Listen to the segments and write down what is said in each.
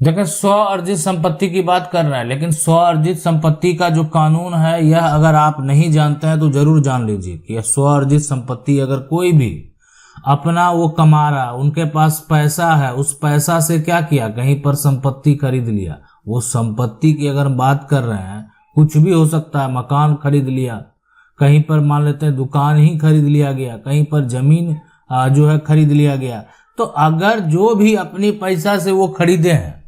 देखिए, स्व अर्जित संपत्ति की बात कर रहे हैं, लेकिन स्व अर्जित संपत्ति का जो कानून है यह अगर आप नहीं जानते हैं तो जरूर जान लीजिए कि यह स्व अर्जित संपत्ति अगर कोई भी अपना वो कमा रहा, उनके पास पैसा है, उस पैसा से क्या किया, कहीं पर संपत्ति खरीद लिया। वो संपत्ति की अगर बात कर रहे हैं, कुछ भी हो सकता है, मकान खरीद लिया, कहीं पर मान लेते हैं दुकान ही खरीद लिया गया, कहीं पर जमीन जो है खरीद लिया गया। तो अगर जो भी अपनी पैसा से वो खरीदे हैं,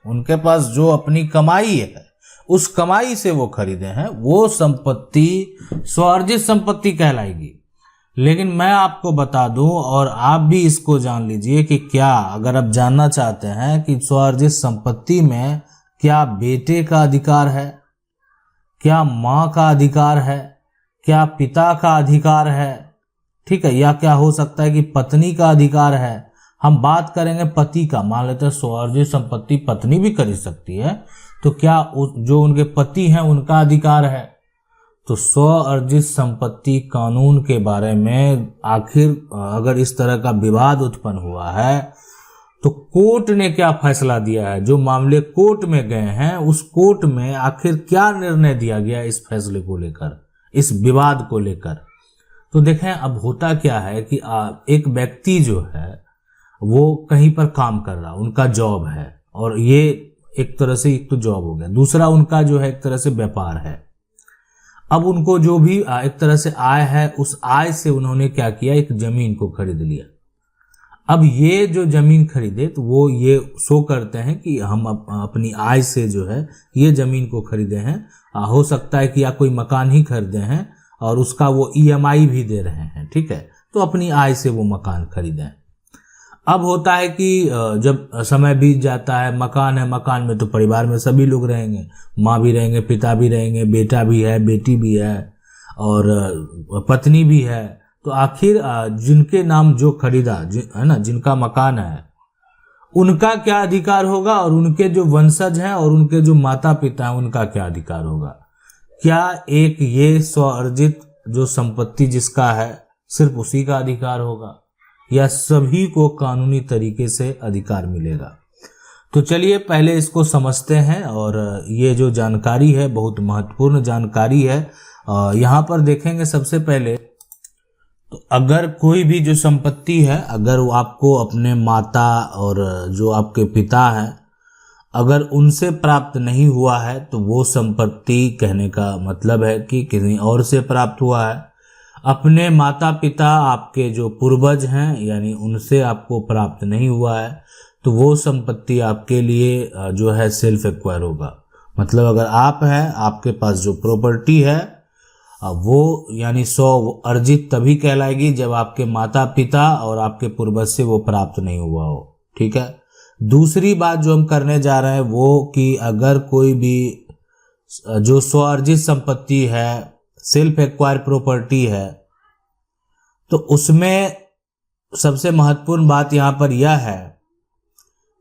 उनके पास जो अपनी कमाई है, उस कमाई से वो खरीदे हैं, वो संपत्ति स्वार्जित संपत्ति कहलाएगी। लेकिन मैं आपको बता दूं और आप भी इसको जान लीजिए कि क्या, अगर आप जानना चाहते हैं कि स्वार्जित संपत्ति में क्या बेटे का अधिकार है, क्या माँ का अधिकार है, क्या पिता का अधिकार है, ठीक है, या क्या हो सकता है कि पत्नी का अधिकार है। हम बात करेंगे पति का, मान लेते हैं स्वार्जित संपत्ति पत्नी भी खरीद सकती है, तो क्या जो उनके पति हैं उनका अधिकार है। तो स्व अर्जित संपत्ति कानून के बारे में आखिर अगर इस तरह का विवाद उत्पन्न हुआ है तो कोर्ट ने क्या फैसला दिया है, जो मामले कोर्ट में गए हैं उस कोर्ट में आखिर क्या निर्णय दिया गया इस फैसले को लेकर, इस विवाद को लेकर। तो देखें, अब होता क्या है कि एक व्यक्ति जो है वो कहीं पर काम कर रहा, उनका जॉब है, और ये एक तरह से एक तो जॉब हो गया, दूसरा उनका जो है एक तरह से व्यापार है। अब उनको जो भी एक तरह से आय है, उस आय से उन्होंने क्या किया, एक जमीन को खरीद लिया। अब ये जो जमीन खरीदे तो वो ये शो करते हैं कि हम अपनी आय से जो है ये जमीन को खरीदे हैं। हो सकता है कि या कोई मकान ही खरीदे हैं और उसका वो EMI भी दे रहे हैं, ठीक है, तो अपनी आय से वो मकान खरीदे। अब होता है कि जब समय बीत जाता है, मकान है, मकान में तो परिवार में सभी लोग रहेंगे, माँ भी रहेंगे, पिता भी रहेंगे, बेटा भी है, बेटी भी है और पत्नी भी है। तो आखिर जिनके नाम जो खरीदा है ना, जिनका मकान है, उनका क्या अधिकार होगा, और उनके जो वंशज हैं और उनके जो माता पिता हैं उनका क्या अधिकार होगा। क्या एक ये स्वअर्जित जो संपत्ति जिसका है सिर्फ उसी का अधिकार होगा, या सभी को कानूनी तरीके से अधिकार मिलेगा। तो चलिए पहले इसको समझते हैं, और ये जो जानकारी है बहुत महत्वपूर्ण जानकारी है। यहाँ पर देखेंगे सबसे पहले, तो अगर कोई भी जो संपत्ति है, अगर वो आपको अपने माता और जो आपके पिता हैं अगर उनसे प्राप्त नहीं हुआ है तो वो संपत्ति कहने का मतलब है कि किसी और से प्राप्त हुआ है। अपने माता पिता आपके जो पूर्वज हैं यानी उनसे आपको प्राप्त नहीं हुआ है तो वो संपत्ति आपके लिए जो है सेल्फ एक्वायर होगा। मतलब अगर आप हैं, आपके पास जो प्रॉपर्टी है वो यानी स्व अर्जित तभी कहलाएगी जब आपके माता पिता और आपके पूर्वज से वो प्राप्त नहीं हुआ हो। ठीक है। दूसरी बात जो हम करने जा रहे हैं वो कि अगर कोई भी जो स्व अर्जित संपत्ति है, सेल्फ एक्वायर प्रॉपर्टी है, तो उसमें सबसे महत्वपूर्ण बात यहाँ पर यह है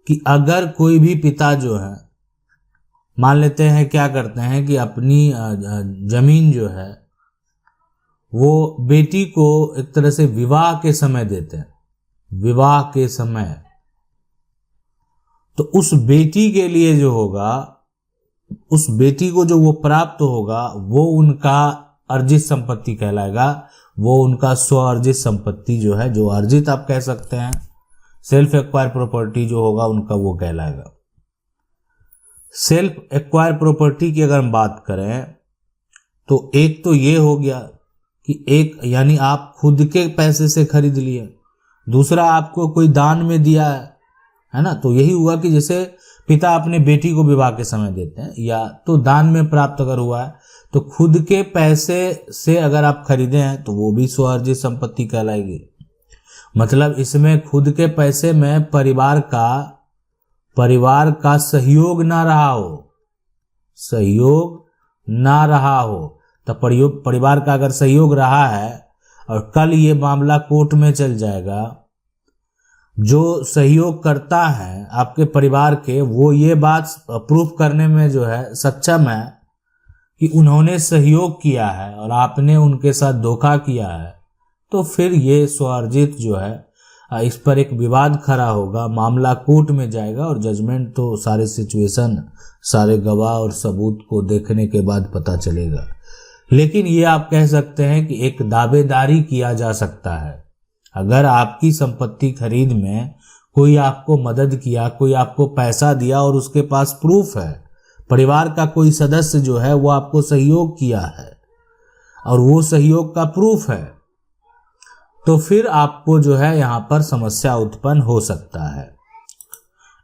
कि अगर कोई भी पिता जो है, मान लेते हैं क्या करते हैं कि अपनी जमीन जो है वो बेटी को एक तरह से विवाह के समय देते हैं, विवाह के समय, तो उस बेटी के लिए जो होगा, उस बेटी को जो वो प्राप्त होगा वो उनका अर्जित संपत्ति कहलाएगा। वो उनका स्व अर्जित संपत्ति जो है, जो अर्जित आप कह सकते हैं, सेल्फ एक्वायर प्रॉपर्टी जो होगा उनका वो कहलाएगा। सेल्फ एक्वायर प्रॉपर्टी की अगर हम बात करें तो एक तो ये हो गया कि एक यानी आप खुद के पैसे से खरीद लिए, दूसरा आपको कोई दान में दिया है ना। तो यही हुआ कि जैसे पिता अपने बेटी को विवाह के समय देते हैं, या तो दान में प्राप्त अगर हुआ है, तो खुद के पैसे से अगर आप खरीदे हैं तो वो भी स्वअर्जित संपत्ति कहलाएगी। मतलब इसमें खुद के पैसे में परिवार का सहयोग ना रहा हो, सहयोग ना रहा हो, तो परिवार का अगर सहयोग रहा है और कल ये मामला कोर्ट में चल जाएगा, जो सहयोग करता है आपके परिवार के, वो ये बात प्रूफ करने में जो है सक्षम है कि उन्होंने सहयोग किया है और आपने उनके साथ धोखा किया है, तो फिर ये स्वअर्जित जो है इस पर एक विवाद खड़ा होगा, मामला कोर्ट में जाएगा और जजमेंट तो सारे सिचुएशन, सारे गवाह और सबूत को देखने के बाद पता चलेगा। लेकिन ये आप कह सकते हैं कि एक दावेदारी किया जा सकता है। अगर आपकी संपत्ति खरीद में कोई आपको मदद किया, कोई आपको पैसा दिया और उसके पास प्रूफ है, परिवार का कोई सदस्य जो है वो आपको सहयोग किया है और वो सहयोग का प्रूफ है, तो फिर आपको जो है यहाँ पर समस्या उत्पन्न हो सकता है।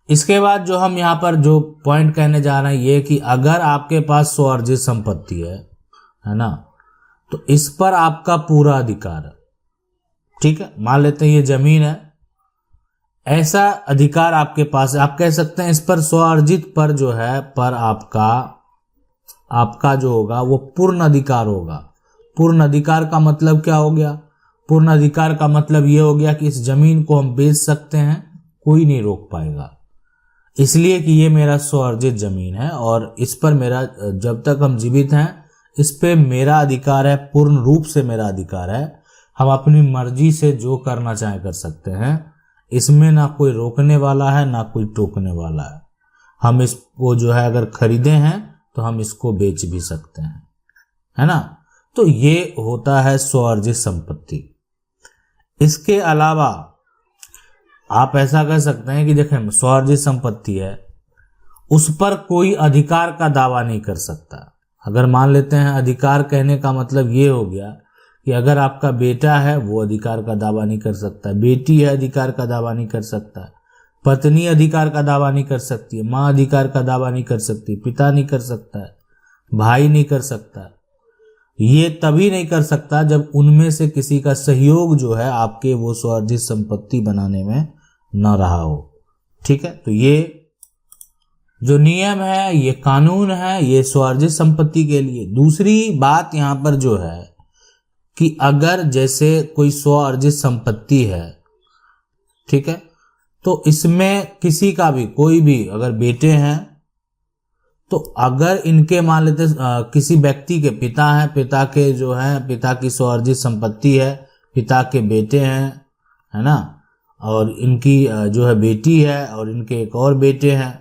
इसके बाद जो हम यहाँ पर जो पॉइंट कहने जा रहे हैं ये कि अगर आपके पास स्वअर्जित संपत्ति है ना, तो इस पर आपका पूरा अधिकार है। ठीक है, मान लेते हैं ये जमीन है, ऐसा अधिकार आपके पास है, आप कह सकते हैं इस पर स्वअर्जित पर जो है पर आपका जो होगा वो पूर्ण अधिकार होगा। पूर्ण अधिकार का मतलब क्या हो गया? पूर्ण अधिकार का मतलब ये हो गया कि इस जमीन को हम बेच सकते हैं, कोई नहीं रोक पाएगा, इसलिए कि ये मेरा स्वअर्जित जमीन है और इस पर मेरा, जब तक हम जीवित हैं इस पे मेरा अधिकार है, पूर्ण रूप से मेरा अधिकार है। हम अपनी मर्जी से जो करना चाहे कर सकते हैं, इसमें ना कोई रोकने वाला है ना कोई टोकने वाला है। हम इसको जो है अगर खरीदे हैं तो हम इसको बेच भी सकते हैं, है ना। तो ये होता है स्वअर्जित संपत्ति। इसके अलावा आप ऐसा कह सकते हैं कि देखें, स्वअर्जित संपत्ति है, उस पर कोई अधिकार का दावा नहीं कर सकता। अगर मान लेते हैं, अधिकार कहने का मतलब ये हो गया कि अगर आपका बेटा है वो अधिकार का दावा नहीं कर सकता, बेटी है अधिकार का दावा नहीं कर सकता, पत्नी अधिकार का दावा नहीं कर सकती है, माँ अधिकार का दावा नहीं कर सकती, पिता नहीं कर सकता है, भाई नहीं कर सकता। ये तभी नहीं कर सकता जब उनमें से किसी का सहयोग जो है आपके वो स्वअर्जित संपत्ति बनाने में न रहा हो। ठीक है, तो ये जो नियम है, ये कानून है, ये स्वअर्जित संपत्ति के लिए। दूसरी बात यहाँ पर जो है कि अगर जैसे कोई स्वअर्जित संपत्ति है, ठीक है, तो इसमें किसी का भी, कोई भी अगर बेटे हैं तो अगर इनके मान लेते किसी व्यक्ति के पिता हैं, पिता के जो है पिता की स्वअर्जित संपत्ति है, पिता के बेटे हैं, है ना, और इनकी जो है बेटी है और इनके एक और बेटे हैं।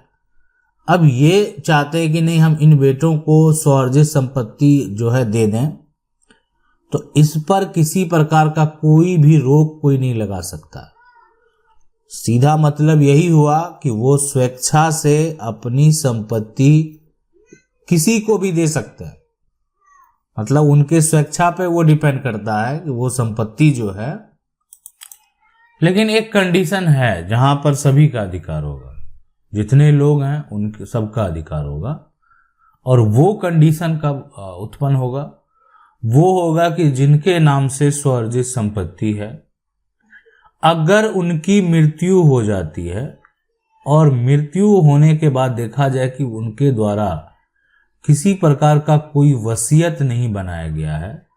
अब ये चाहते हैं कि नहीं हम इन बेटों को स्वअर्जित संपत्ति जो है दे दें, तो इस पर किसी प्रकार का कोई भी रोक कोई नहीं लगा सकता। सीधा मतलब यही हुआ कि वो स्वेच्छा से अपनी संपत्ति किसी को भी दे सकते हैं। मतलब उनके स्वेच्छा पे वो डिपेंड करता है कि वो संपत्ति जो है, लेकिन एक कंडीशन है जहां पर सभी का अधिकार होगा, जितने लोग हैं उनके सबका अधिकार होगा। और वो कंडीशन कब उत्पन्न होगा? वो होगा कि जिनके नाम से स्वअर्जित संपत्ति है, अगर उनकी मृत्यु हो जाती है और मृत्यु होने के बाद देखा जाए कि उनके द्वारा किसी प्रकार का कोई वसीयत नहीं बनाया गया है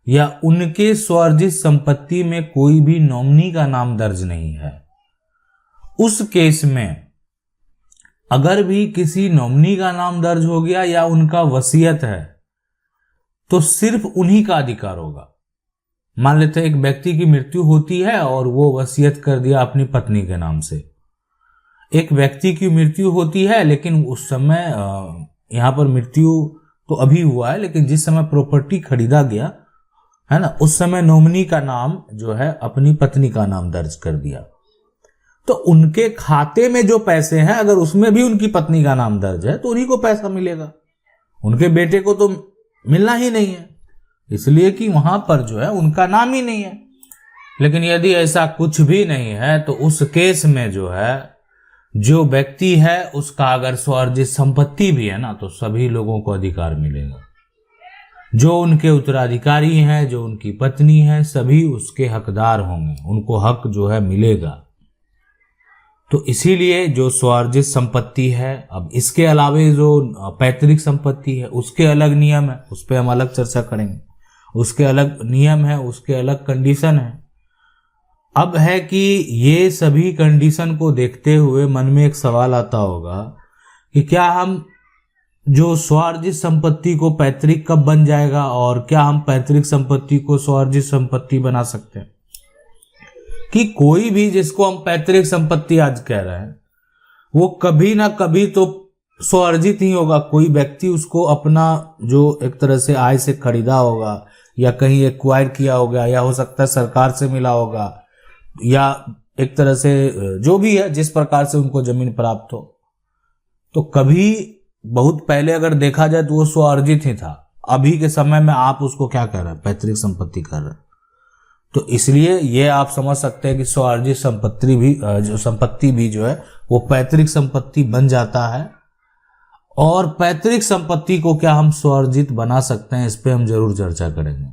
या उनके स्वअर्जित संपत्ति में कोई भी नॉमिनी का नाम दर्ज नहीं है, उस केस में अगर भी किसी नॉमिनी का नाम दर्ज हो गया या उनका वसीयत है तो सिर्फ उन्हीं का अधिकार होगा। मान लेते हैं एक व्यक्ति की मृत्यु होती है और वो वसीयत कर दिया अपनी पत्नी के नाम से। एक व्यक्ति की मृत्यु होती है लेकिन उस समय यहाँ पर मृत्यु तो अभी हुआ है, लेकिन जिस समय प्रॉपर्टी खरीदा गया है ना, उस समय नॉमिनी का नाम जो है अपनी पत्नी का नाम दर्ज कर दिया, तो उनके खाते में जो पैसे हैं अगर उसमें भी उनकी पत्नी का नाम दर्ज है तो उन्हीं को पैसा मिलेगा, उनके बेटे को तो मिलना ही नहीं है, इसलिए कि वहां पर जो है उनका नाम ही नहीं है। लेकिन यदि ऐसा कुछ भी नहीं है तो उस केस में जो है जो व्यक्ति है उसका अगर स्वअर्जित संपत्ति भी है ना, तो सभी लोगों को अधिकार मिलेगा। जो उनके उत्तराधिकारी हैं, जो उनकी पत्नी है, सभी उसके हकदार होंगे, उनको हक जो है मिलेगा। तो इसीलिए जो स्वअर्जित संपत्ति है, अब इसके अलावे जो पैतृक संपत्ति है उसके अलग नियम है, उस पर हम अलग चर्चा करेंगे, उसके अलग नियम है, उसके अलग कंडीशन है। अब है कि ये सभी कंडीशन को देखते हुए मन में एक सवाल आता होगा कि क्या हम जो स्वअर्जित संपत्ति को पैतृक कब बन जाएगा और क्या हम पैतृक संपत्ति को स्वअर्जित संपत्ति बना सकते हैं? कि कोई भी जिसको हम पैतृक संपत्ति आज कह रहे हैं वो कभी ना कभी तो स्वार्जित ही होगा। कोई व्यक्ति उसको अपना जो एक तरह से आय से खरीदा होगा या कहीं एक्वायर किया होगा, या हो सकता है सरकार से मिला होगा, या एक तरह से जो भी है जिस प्रकार से उनको जमीन प्राप्त हो, तो कभी बहुत पहले अगर देखा जाए तो वो स्वार्जित ही था। अभी के समय में आप उसको क्या कह रहे हैं, पैतृक संपत्ति कर रहे हैं। तो इसलिए ये आप समझ सकते हैं कि स्वार्जित संपत्ति भी जो है वो पैतृक संपत्ति बन जाता है। और पैतृक संपत्ति को क्या हम स्वार्जित बना सकते हैं, इस पे हम जरूर चर्चा करेंगे।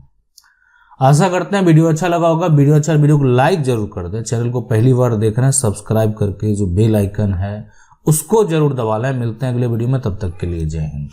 आशा करते हैं वीडियो अच्छा लगा होगा। वीडियो को लाइक जरूर कर दें। चैनल को पहली बार देख रहे हैं, सब्सक्राइब करके जो बेल आइकन है उसको जरूर दबा लें। मिलते हैं अगले वीडियो में, तब तक के लिए जय हिंद।